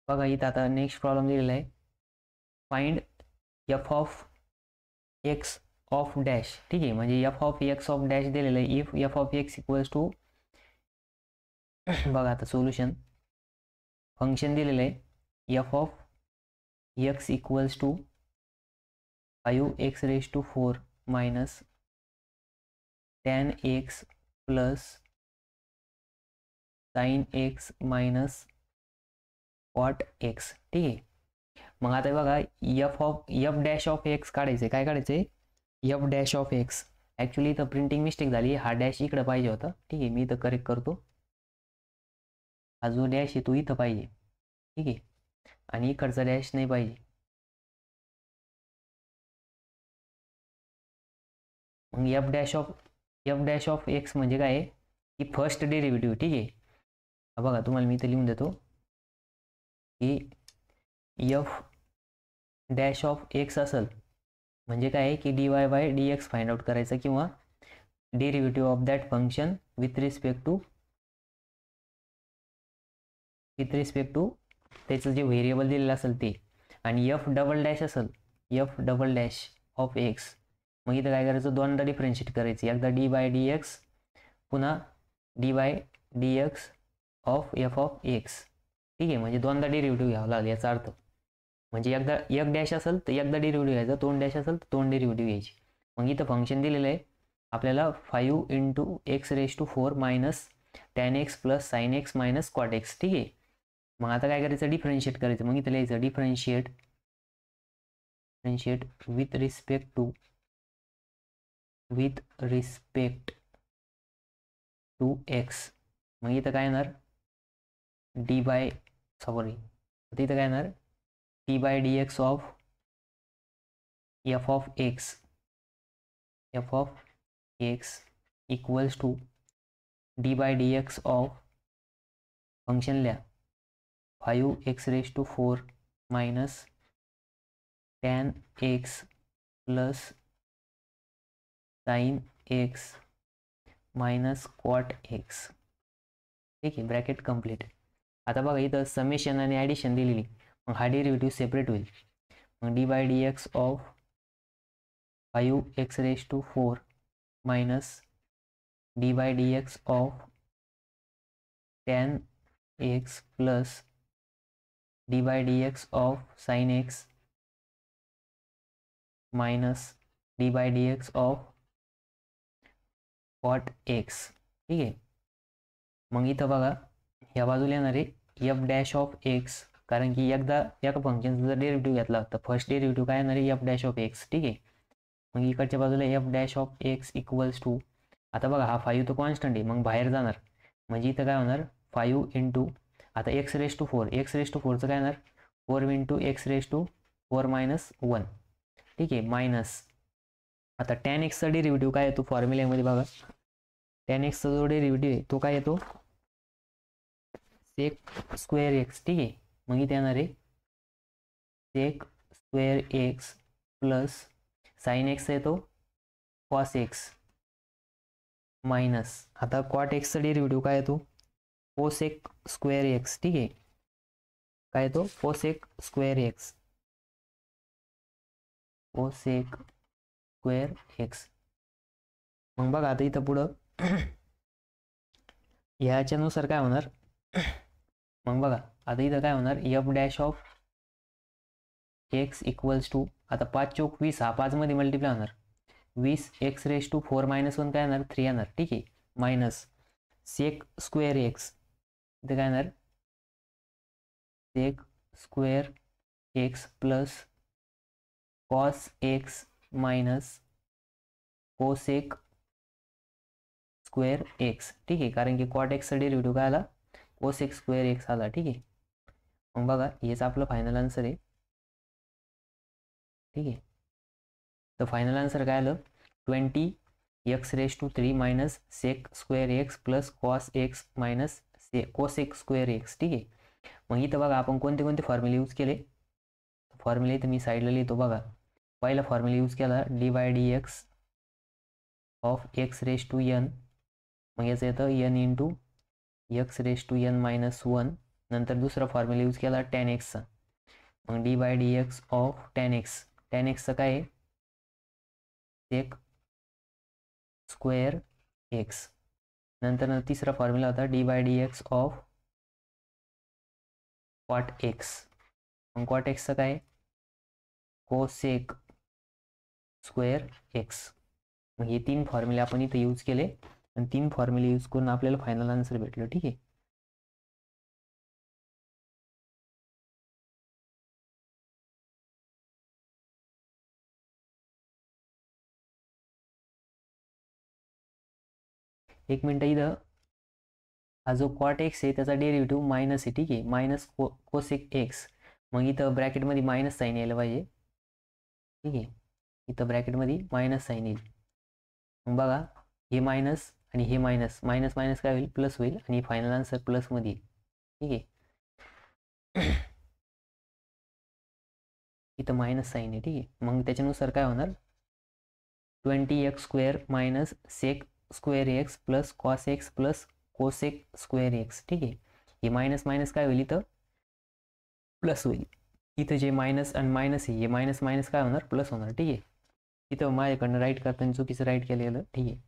बघा इथं आता नेक्स्ट प्रॉब्लेम दिलेला आहे. Find f of x of dash. ठीक आहे, म्हणजे f of x of dash दिलेलं आहे. If f of x equals to बघा आता सोल्युशन फंक्शन दिलेलं आहे f of x equals to 5x⁴ minus tan x plus sin x minus cot x. ठीक आहे, मग आता बघा एफ डॅश ऑफ एक्स काढायचे. काय काढायचे? F dash of x. Actually इथं प्रिंटिंग मिस्टेक झाली, हा डॅश इकडं पाहिजे होता. ठीक आहे, मी इथं करेक्ट करतो. हा जो डॅश आहे तो इथं पाहिजे. ठीक आहे, आणि इकडचा डॅश नाही पाहिजे. मग एफ डॅश ऑफ एक्स म्हणजे काय आहे की फर्स्ट डेरिव्हेटिव्ह. ठीक आहे, बघा तुम्हाला मी इथं लिहून देतो की एफ डॅश ऑफ एक्स असेल म्हणजे काय आहे की dy/dx फाइंड आउट करायचं किंवा derivative of that function with respect to त्याचं जे व्हेरिएबल दिलेलं असेल ते. आणि एफ डबल डॅश असेल, f double dash of x, मग इथं काय करायचं? दोनदा डिफरन्शिएट करायचं. एकदा dy/dx पुन्हा dy/dx of f of x. ठीक आहे, म्हणजे दोनदा डेरिव्हेटिव्ह घ्यावं लागेल याचा अर्थ. म्हणजे एकदा एक डॅश असेल तर एकदा डेरिव्हेटिव्ह घ्यायचा, दोन डॅश असेल तर दोन डेरिव्हेटिव्ह घ्यायची. मग इथं फंक्शन दिलेलं आहे आपल्याला 5x⁴ minus tan x plus sin x minus cot x. ठीक आहे, मग आता काय करायचं? डिफरन्शिएट करायचं. मग इथं लिहायचं differentiate with respect to x. मग इथं काय येणार? इथं काय येणार? d/dx of f of x equals to d/dx of function लिहा 5x⁴ minus tan x plus sin x minus cot x. ठीक आहे, ब्रॅकेट कम्प्लीट. आता बघा इथं समेशन आणि ॲडिशन दिलेली, मग हा डेरिव्हेटिव्ह सेपरेट होईल. मग d/dx of 5x⁴ minus d/dx of tan x plus d/dx of sin x minus d/dx of cot x. ठीक आहे, मग इथं बघा ह्या बाजूला येणार आहे एफ डॅश ऑफ एक्स, कारण की एकदा एका फंक्शनचा जर डेरिव्हेटिव्ह घेतला तर फर्स्ट डेरिव्हेटिव्ह काय येणार आहे? F dash of x. ठीक आहे, मग इकडच्या बाजूला f dash of x equals to, आता बघा हा 5 तो कॉन्स्टंट आहे, मग बाहेर जाणार. म्हणजे इथं काय होणार? 5 इंटू आता x⁴ x⁴ काय येणार? 4 इंटू x⁴ मायनस 1. ठीक आहे, मायनस आता tan x चा डेरिव्हेटिव्ह काय येतो फॉर्म्युल्यामध्ये? बघा tan x चा जो डेरिव्हेटिव्ह आहे तो काय येतो? Sec square x. ठीक आहे, मग इथे येणार आहे sec square x plus sine x येतो कॉस एक्स मायनस आता कॉट एक्सचा डेरिव्हेटिव्ह काय येतो? Cosec square x. ठीक आहे, काय येतो? कोसेक स्क्वेअर एक्स मग बघा आता इथं पुढं ह्याच्यानुसार काय होणार? मग बघा आता इथं काय होणार? F dash of x equals to, आता 5 चौक 20, हा 5 मध्ये मल्टिप्लाय होणार. 20x⁴ मायनस 1 काय येणार? 3 येणार. ठीक आहे, मायनस सेक स्क्वेअर एक्स, इथं काय येणार? Sec square x plus cos x minus cosec square x. ठीक आहे, कारण की कॉट एक्सचा डेरिव्हेटिव्ह काय आला? कोसेक स्क्वेअर एक्स आला. ठीक आहे, मग बघा हेच आपलं फायनल आन्सर आहे. ठीक आहे, तर फायनल आन्सर काय आलं? 20x⁴ minus sec square x plus cos x minus cosec square x. ठीक आहे, मग इथं बघा आपण कोणते कोणते फॉर्म्युले यूज केले? फॉर्म्युले इथं मी साईडला लिहितो. बघा पहिला फॉर्म्युला यूज केला d/dx ऑफ x⁴n, मग याचं येतं n इंटू x⁴n मायनस 1, नंतर दुसरा फॉर्म्युला यूज केला tan एक्सचा, मग d by d x of tan एक्सचं काय आहे सेक स्क्वेअर एक्स. नंतर तिसरा फॉर्म्युला होता d by d x of cot x, मग कॉट एक्सचं काय कोसेक स्क्वेअर एक्स. मग हे 3 फॉर्म्युले आपण इथे यूज केले आणि 3 फॉर्म्युले यूज करून आपल्याला फायनल आन्सर भेटलं. ठीक आहे. एक मिनटं, इथं हा जो कॉट एक्स आहे त्याचा डेरिव्हेटिव्ह मायनस आहे. ठीक आहे, मायनस कोसेक एक्स. मग इथं ब्रॅकेटमध्ये मायनस साईन यायला पाहिजे. ठीक आहे, इथं ब्रॅकेटमध्ये मायनस साईन येईल. मग बघा, हे मायनस आणि हे मायनस मायनस मायनस काय होईल प्लस होईल आणि फायनल आन्सर प्लसमध्ये येईल. ठीक आहे. इथं मायनस साईन आहे. ठीक आहे, मग त्याच्यानुसार काय होणार 20x square minus sec square x plus cos x plus cosec square x. ठीक आहे, हे मायनस मायनस काय होईल इथं प्लस होईल. इथं जे मायनस आणि मायनस आहे हे मायनस मायनस काय होणार प्लस होणार. ठीक आहे, इथं माझ्याकडनं राईट करताना चुकीचं राईट केलेलं. ठीक आहे,